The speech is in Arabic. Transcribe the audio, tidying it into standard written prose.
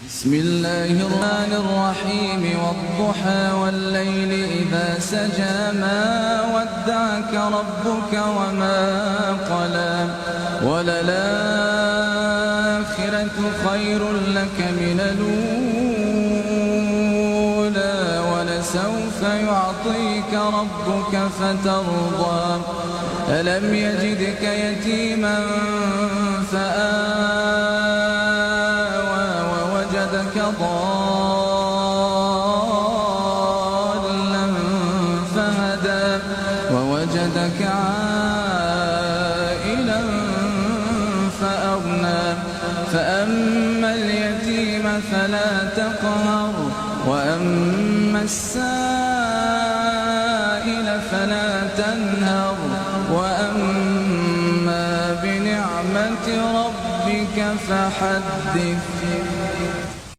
بسم الله الرحمن الرحيم والضحى والليل إذا سجى ما ودعك ربك وما قلى وللآخرة خير لك من الأولى ولسوف يعطيك ربك فترضى ألم يجدك يتيما فآوى ووجدك ضالا فهدى ووجدك عائلا فأغنى فأما اليتيم فلا تقهر وأما السائل فلا تنهر وأما بنعمة ربك فحدث